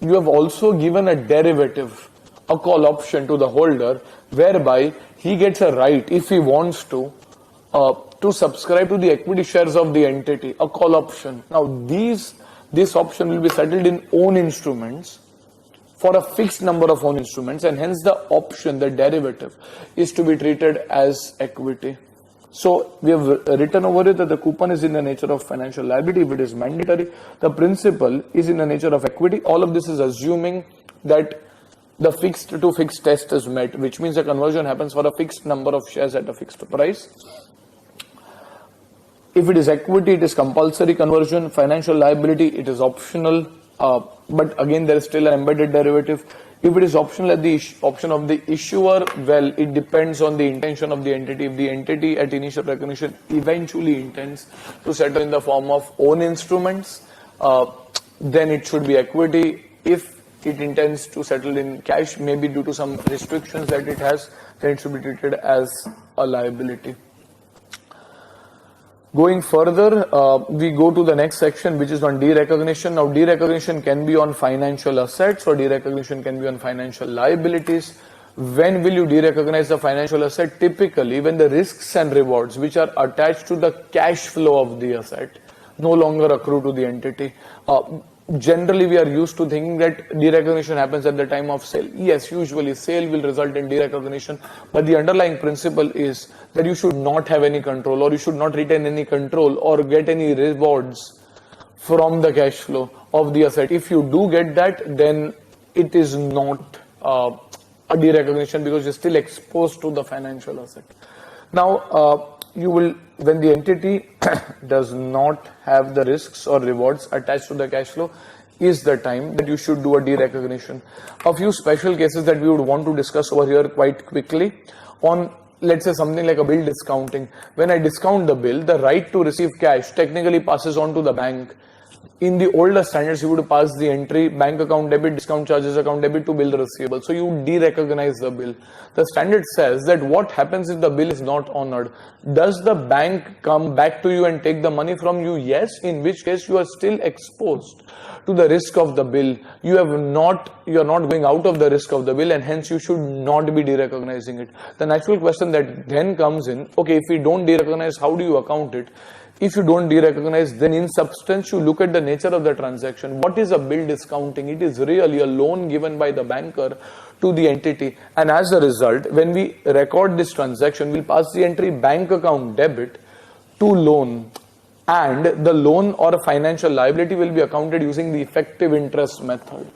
have also given a derivative, a call option to the holder, whereby he gets a right, if he wants to subscribe to the equity shares of the entity, a call option. Now this option will be settled in own instruments for a fixed number of own instruments, and hence the option, the derivative, is to be treated as equity. So we have written over here that the coupon is in the nature of financial liability if it is mandatory. The principal is in the nature of equity. All of this is assuming that the fixed to fixed test is met, which means the conversion happens for a fixed number of shares at a fixed price. If it is equity, it is compulsory conversion. Financial liability, it is optional. But again, there is still an embedded derivative. If it is optional at the option of the issuer, well, it depends on the intention of the entity. If the entity at initial recognition eventually intends to settle in the form of own instruments, then it should be equity. If it intends to settle in cash, maybe due to some restrictions that it has, then it should be treated as a liability. Going further, we go to the next section, which is on derecognition. Now, derecognition can be on financial assets or derecognition can be on financial liabilities. When will you derecognize the financial asset? Typically, when the risks and rewards which are attached to the cash flow of the asset no longer accrue to the entity. Generally, we are used to thinking that derecognition happens at the time of sale. Yes, usually sale will result in derecognition, but the underlying principle is that you should not have any control, or you should not retain any control or get any rewards from the cash flow of the asset. If you do get that, then it is not a derecognition because you're still exposed to the financial asset. Now, you will, when the entity does not have the risks or rewards attached to the cash flow, is the time that you should do a derecognition. A few special cases that we would want to discuss over here quite quickly on, let's say, something like a bill discounting. When I discount the bill, the right to receive cash technically passes on to the bank. In the older standards, you would pass the entry bank account debit, discount charges account debit to bill receivable. So you derecognize the bill. The standard says that what happens if the bill is not honored? Does the bank come back to you and take the money from you? Yes, in which case you are still exposed to the risk of the bill. You are not going out of the risk of the bill, and hence you should not be derecognizing it. The natural question that then comes in, okay, if we don't derecognize, how do you account it? If you don't derecognize, then in substance, you look at the nature of the transaction. What is a bill discounting? It is really a loan given by the banker to the entity. And as a result, when we record this transaction, we'll pass the entry bank account debit to loan. And the loan or a financial liability will be accounted using the effective interest method.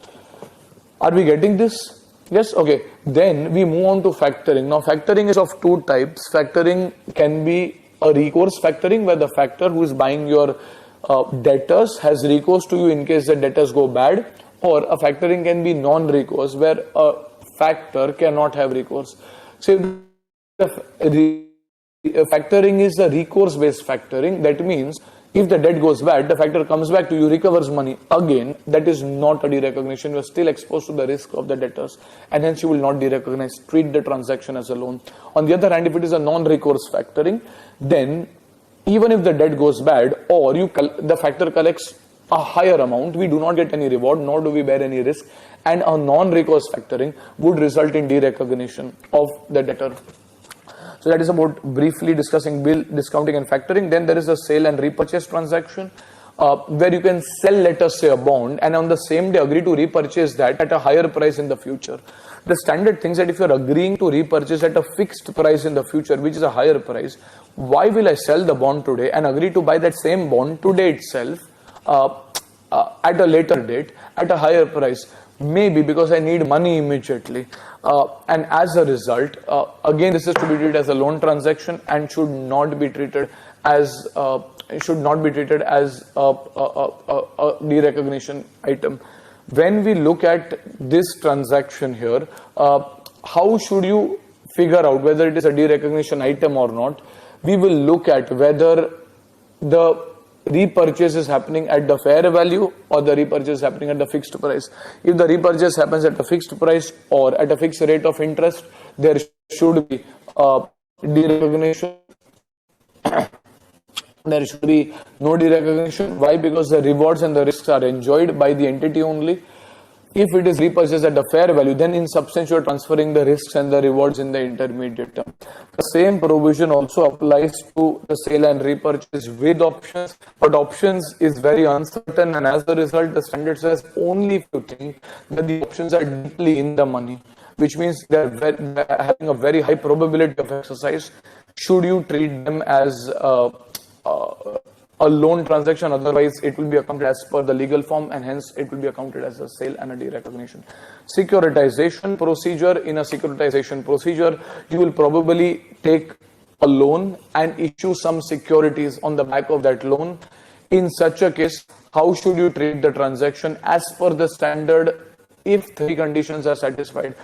Are we getting this? Yes? Okay. Then we move on to factoring. Now, factoring is of two types. Factoring can be a recourse factoring, where the factor who is buying your debtors has recourse to you in case the debtors go bad, or a factoring can be non-recourse where a factor cannot have recourse. So factoring is a recourse based factoring. That means if the debt goes bad, the factor comes back to you, recovers money. Again, that is not a derecognition. You are still exposed to the risk of the debtors, and hence you will not derecognize. Treat the transaction as a loan. On the other hand, if it is a non-recourse factoring, then even if the debt goes bad or the factor collects a higher amount, we do not get any reward, nor do we bear any risk, and a non-recourse factoring would result in derecognition of the debtor. So that is about briefly discussing bill discounting and factoring. Then there is a sale and repurchase transaction where you can sell, let us say, a bond, and on the same day agree to repurchase that at a higher price in the future. The standard thing is that if you are agreeing to repurchase at a fixed price in the future, which is a higher price, why will I sell the bond today and agree to buy that same bond today itself at a later date at a higher price? Maybe because I need money immediately, and as a result, again, this is to be treated as a loan transaction and should not be treated as a derecognition item. When we look at this transaction here, how should you figure out whether it is a derecognition item or not? We will look at whether the repurchase is happening at the fair value or the repurchase is happening at the fixed price. If the repurchase happens at a fixed price or at a fixed rate of interest, there should be derecognition. There should be no derecognition. Why? Because the rewards and the risks are enjoyed by the entity only. If it is repurchased at a fair value, then in substance you are transferring the risks and the rewards in the intermediate term. The same provision also applies to the sale and repurchase with options, but options is very uncertain, and as a result the standard says only if you think that the options are deeply in the money, which means they are having a very high probability of exercise. Should you treat them as a loan transaction? Otherwise it will be accounted as per the legal form, and hence it will be accounted as a sale and a derecognition. Securitization procedure. In a securitization procedure, you will probably take a loan and issue some securities on the back of that loan. In such a case, how should you treat the transaction? As per the standard, if three conditions are satisfied: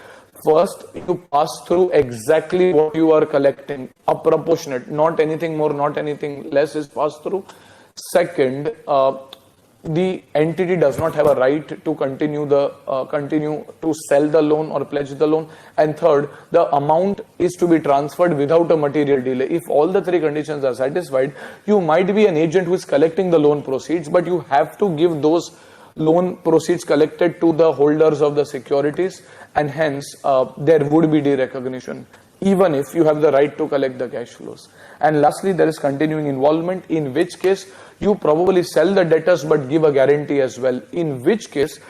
first, you pass through exactly what you are collecting, a proportionate, not anything more, not anything less is passed through. Second, the entity does not have a right to continue to sell the loan or pledge the loan. And third, the amount is to be transferred without a material delay. If all the three conditions are satisfied, you might be an agent who is collecting the loan proceeds, but you have to give those loan proceeds collected to the holders of the securities, and hence there would be derecognition even if you have the right to collect the cash flows. And lastly, there is continuing involvement, in which case you probably sell the debtors but give a guarantee as well, in which case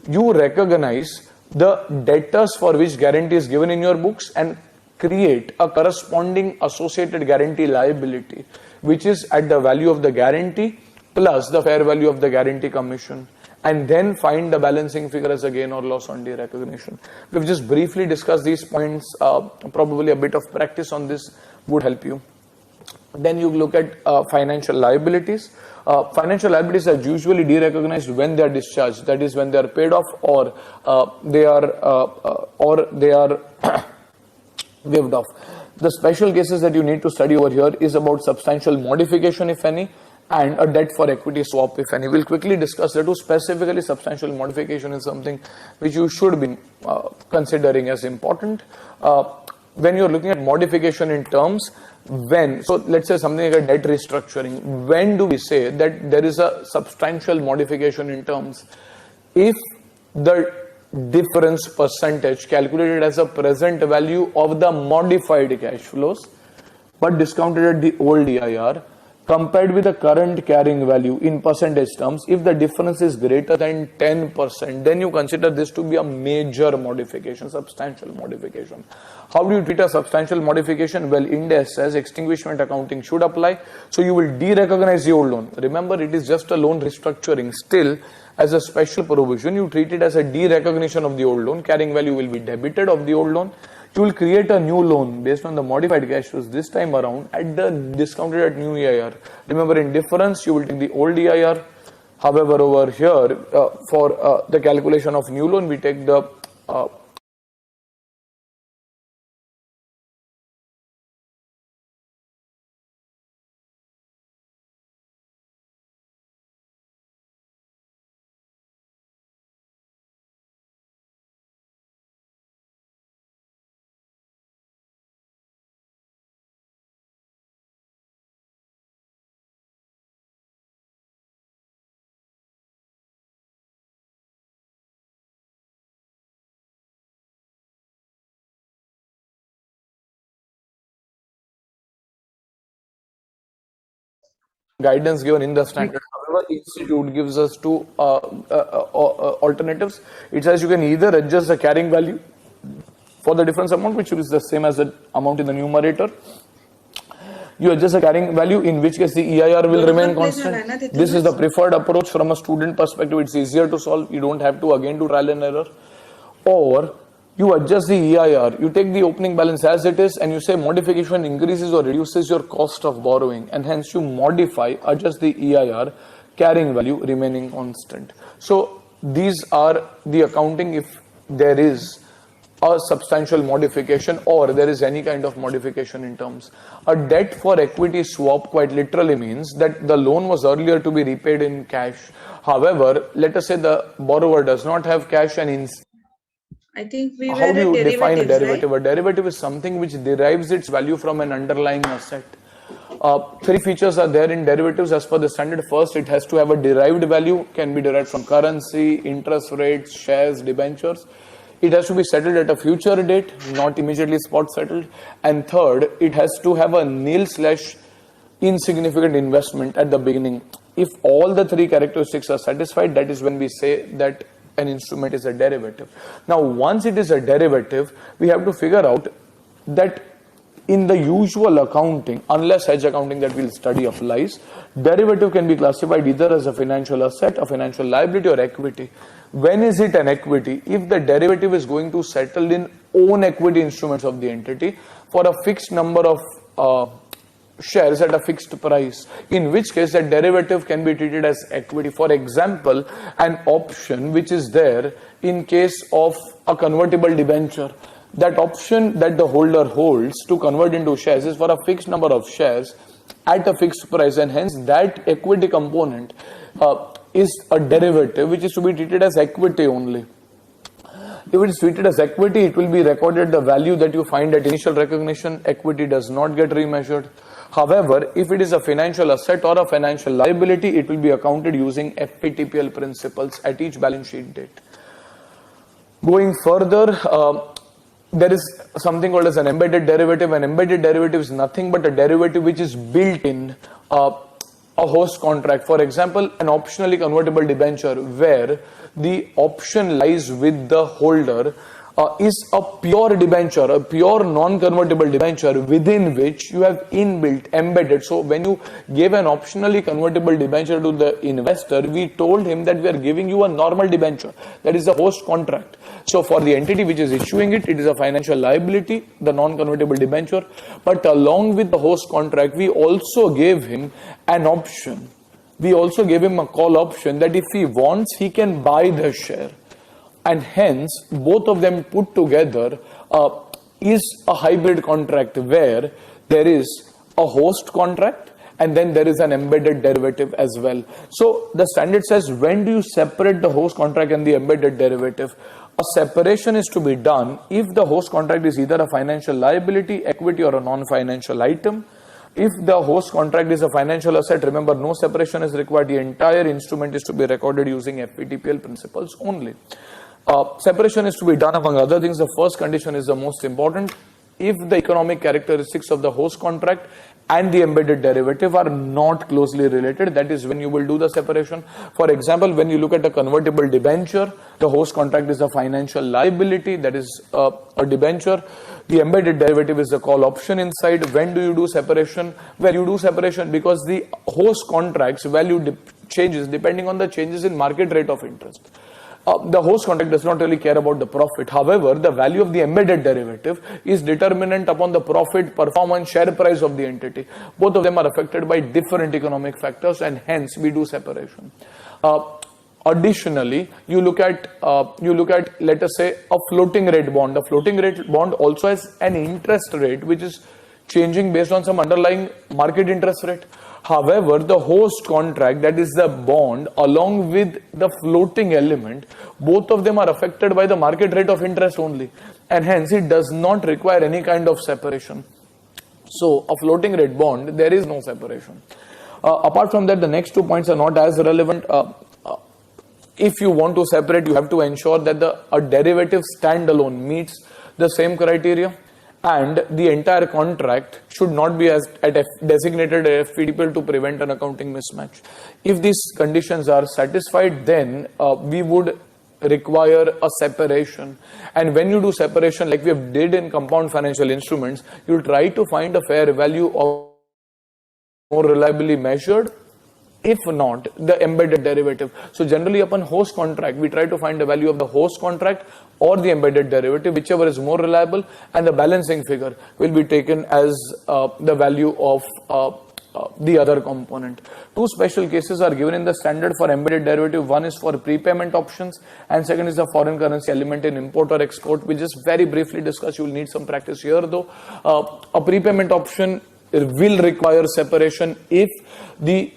you recognize the debtors for which guarantee is given in your books and create a corresponding associated guarantee liability, which is at the value of the guarantee plus the fair value of the guarantee commission, and then find the balancing figure as a gain or loss on derecognition. We've just briefly discussed these points. Probably a bit of practice on this would help you. Then you look at financial liabilities. Financial liabilities are usually derecognized when they are discharged, that is when they are paid off or they are waived off. The special cases that you need to study over here is about substantial modification, if any, and a debt for equity swap, if any. We'll quickly discuss the two. Specifically, substantial modification is something which you should be considering as important. When you're looking at modification in terms, so let's say something like a debt restructuring, when do we say that there is a substantial modification in terms? If the difference percentage calculated as a present value of the modified cash flows but discounted at the old EIR compared with the current carrying value in percentage terms, if the difference is greater than 10%, then you consider this to be a major modification, substantial modification. How do you treat a substantial modification? Well, Ind AS says extinguishment accounting should apply. So you will derecognize the old loan. Remember, it is just a loan restructuring. Still, as a special provision, you treat it as a derecognition of the old loan. Carrying value will be debited of the old loan. You will create a new loan based on the modified cash flows this time around at the discounted at new EIR. Remember, in difference, you will take the old EIR. However, over here, for the calculation of new loan, we take the guidance given in the standard. However, institute gives us two alternatives. It says you can either adjust the carrying value for the difference amount, which is the same as the amount in the numerator. You adjust the carrying value, in which case the EIR will remain constant. This is the preferred approach from a student perspective. It's easier to solve. You don't have to again do trial and error. Or you adjust the EIR, you take the opening balance as it is, and you say modification increases or reduces your cost of borrowing, and hence you modify, adjust the EIR, carrying value remaining constant. So these are the accounting if there is a substantial modification or there is any kind of modification in terms. A debt for equity swap quite literally means that the loan was earlier to be repaid in cash. However, let us say the borrower does not have cash and I think we how were do you at define a derivatives, derivative? right? A derivative is something which derives its value from an underlying asset. Three features are there in derivatives as per the standard. First, it has to have a derived value, can be derived from currency, interest rates, shares, debentures. It has to be settled at a future date, not immediately spot settled. And third, it has to have a nil/insignificant investment at the beginning. If all the three characteristics are satisfied, that is when we say that an instrument is a derivative. Now, once it is a derivative, we have to figure out that in the usual accounting, unless hedge accounting that we'll study applies, derivative can be classified either as a financial asset, a financial liability, or equity. When is it an equity? If the derivative is going to settle in own equity instruments of the entity for a fixed number of shares at a fixed price, in which case that derivative can be treated as equity. For example, an option which is there in case of a convertible debenture. That option that the holder holds to convert into shares is for a fixed number of shares at a fixed price, and hence that equity component is a derivative which is to be treated as equity only. If it is treated as equity, it will be recorded the value that you find at initial recognition. Equity does not get remeasured. However, if it is a financial asset or a financial liability, it will be accounted using FVTPL principles at each balance sheet date. Going further, there is something called as an embedded derivative. An embedded derivative is nothing but a derivative which is built in a host contract. For example, an optionally convertible debenture where the option lies with the holder is a pure debenture, a pure non-convertible debenture within which you have inbuilt, embedded. So when you gave an optionally convertible debenture to the investor, we told him that we are giving you a normal debenture. That is a host contract. So for the entity which is issuing it, it is a financial liability, the non-convertible debenture. But along with the host contract, we also gave him an option. We also gave him a call option that if he wants, he can buy the share. And hence, both of them put together is a hybrid contract where there is a host contract and then there is an embedded derivative as well. So the standard says, when do you separate the host contract and the embedded derivative? A separation is to be done if the host contract is either a financial liability, equity, or a non-financial item. If the host contract is a financial asset, remember, no separation is required. The entire instrument is to be recorded using FVTPL principles only. Separation is to be done among other things. The first condition is the most important. If the economic characteristics of the host contract and the embedded derivative are not closely related, that is when you will do the separation. For example, when you look at a convertible debenture, the host contract is a financial liability, that is a debenture. The embedded derivative is the call option inside. When do you do separation? Where you do separation because the host contract's value changes depending on the changes in market rate of interest. The host contract does not really care about the profit. However, the value of the embedded derivative is determinant upon the profit, performance, share price of the entity. Both of them are affected by different economic factors, and hence we do separation. Additionally, you look at let us say a floating rate bond. A floating rate bond also has an interest rate which is changing based on some underlying market interest rate. However, the host contract, that is the bond, along with the floating element, both of them are affected by the market rate of interest only, and hence it does not require any kind of separation. So, a floating rate bond, there is no separation. Apart from that, the next 2 points are not as relevant. If you want to separate, you have to ensure that a derivative standalone meets the same criteria, and the entire contract should not be designated FPDPL to prevent an accounting mismatch. If these conditions are satisfied, then we would require a separation. And when you do separation, like we have did in compound financial instruments, you try to find a fair value of more reliably measured, if not the embedded derivative. So generally upon host contract, we try to find the value of the host contract or the embedded derivative, whichever is more reliable, and the balancing figure will be taken as the value of the other component. Two special cases are given in the standard for embedded derivative. One is for prepayment options, and second is the foreign currency element in import or export. We just very briefly discuss. You will need some practice here though. A prepayment option will require separation if the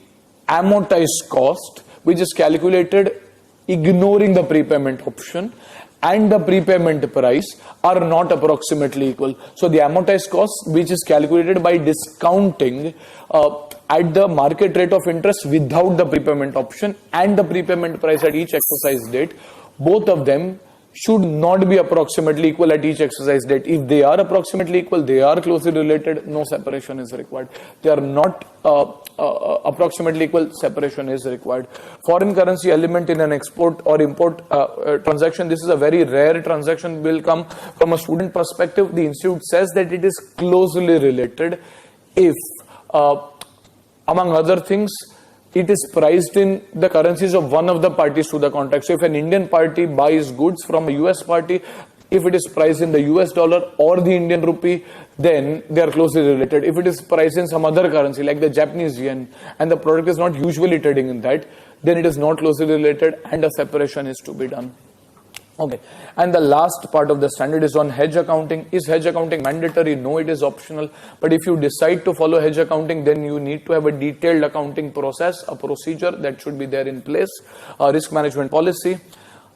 amortized cost, which is calculated ignoring the prepayment option, and the prepayment price are not approximately equal. So the amortized cost, which is calculated by discounting at the market rate of interest without the prepayment option, and the prepayment price at each exercise date, both of them should not be approximately equal at each exercise date. If they are approximately equal, they are closely related, no separation is required. They are not approximately equal, separation is required. Foreign currency element in an export or import transaction, this is a very rare transaction, will come from a student perspective. The institute says that it is closely related if, among other things, it is priced in the currencies of one of the parties to the contract. So if an Indian party buys goods from a US party, if it is priced in the US dollar or the Indian rupee, then they are closely related. If it is priced in some other currency like the Japanese yen, and the product is not usually trading in that, then it is not closely related, and a separation is to be done. Okay, and the last part of the standard is on hedge accounting. Is hedge accounting mandatory? No, it is optional. But if you decide to follow hedge accounting, then you need to have a detailed accounting process, a procedure that should be there in place, a risk management policy.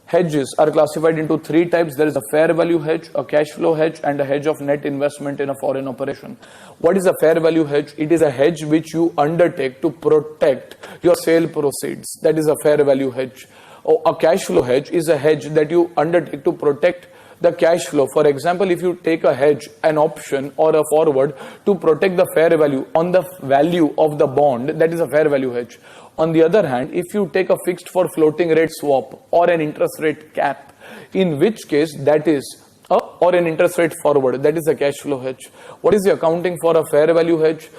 Hedges are classified into three types. There is a fair value hedge, a cash flow hedge, and a hedge of net investment in a foreign operation. What is a fair value hedge? It is a hedge which you undertake to protect your sale proceeds. That is a fair value hedge. A cash flow hedge is a hedge that you undertake to protect the cash flow. For example, if you take a hedge, an option or a forward to protect the fair value on the value of the bond, that is a fair value hedge. On the other hand, if you take a fixed for floating rate swap or an interest rate cap, in which case that is or an interest rate forward, that is a cash flow hedge. What is the accounting for a fair value hedge?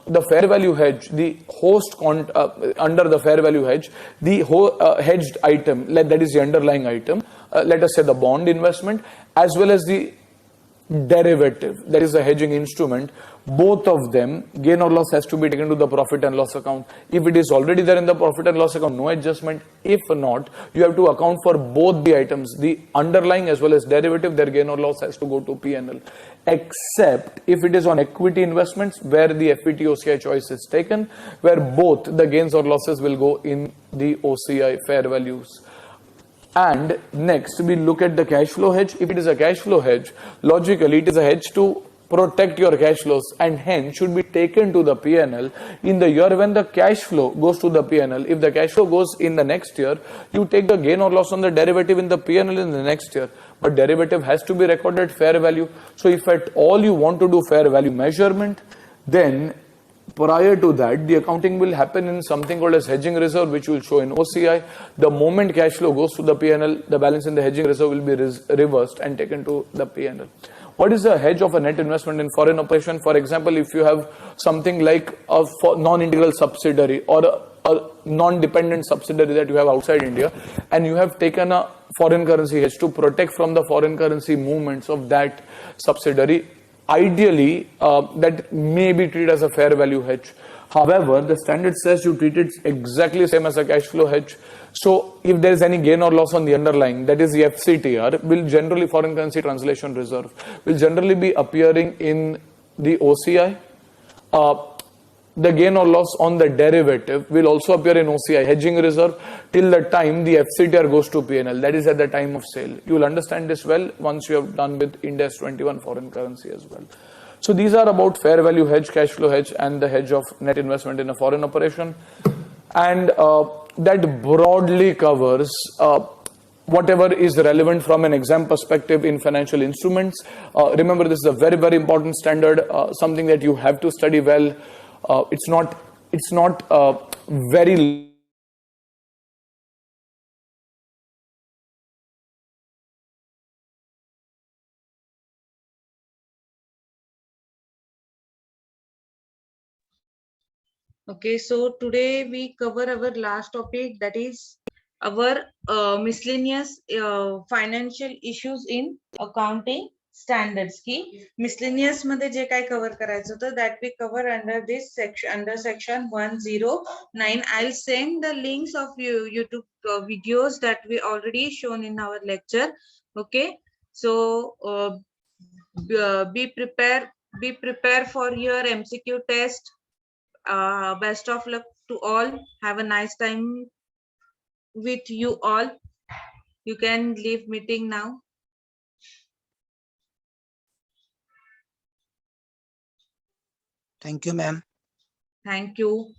The fair value hedge, the host under the fair value hedge, the hedged item, that is the underlying item, let us say the bond investment, as well as the derivative, that is a hedging instrument, both of them, gain or loss has to be taken to the profit and loss account. If it is already there in the profit and loss account, no adjustment. If not, you have to account for both the items, the underlying as well as derivative. Their gain or loss has to go to P&L, except if it is on equity investments where the FVT OCI choice is taken, where both the gains or losses will go in the OCI fair values. And next we look at the cash flow hedge. If it is a cash flow hedge, logically it is a hedge to protect your cash flows, and hence should be taken to the P&L in the year when the cash flow goes to the P&L. If the cash flow goes in the next year, you take the gain or loss on the derivative in the P&L in the next year. But derivative has to be recorded fair value. So if at all you want to do fair value measurement, then prior to that, the accounting will happen in something called as hedging reserve, which will show in OCI. The moment cash flow goes to the P&L, the balance in the hedging reserve will be reversed and taken to the P&L. What is the hedge of a net investment in foreign operation? For example, if you have something like a non-integral subsidiary or a non-dependent subsidiary that you have outside India, and you have taken a foreign currency hedge to protect from the foreign currency movements of that subsidiary, ideally that may be treated as a fair value hedge. However, the standard says you treat it exactly the same as a cash flow hedge. So if there is any gain or loss on the underlying, that is the FCTR, will generally, foreign currency translation reserve, will generally be appearing in the OCI. The gain or loss on the derivative will also appear in OCI, hedging reserve, till the time the FCTR goes to PNL, that is at the time of sale. You will understand this well once you have done with Ind AS 21 foreign currency as well. So these are about fair value hedge, cash flow hedge, and the hedge of net investment in a foreign operation. And that broadly covers whatever is relevant from an exam perspective in financial instruments. Remember, this is a very, very important standard, something that you have to study well. It's not very Okay, so today we cover our last topic, that is our miscellaneous financial issues in accounting standards. की miscellaneous मध्ये जे काय cover करायचं होतं, that we cover under this section, under section 109. I'll send the links of YouTube videos that we already shown in our lecture. Okay, so be prepared for your MCQ test. Best of luck to all. Have a nice time with you all. You can leave meeting now. Thank you, ma'am. Thank you.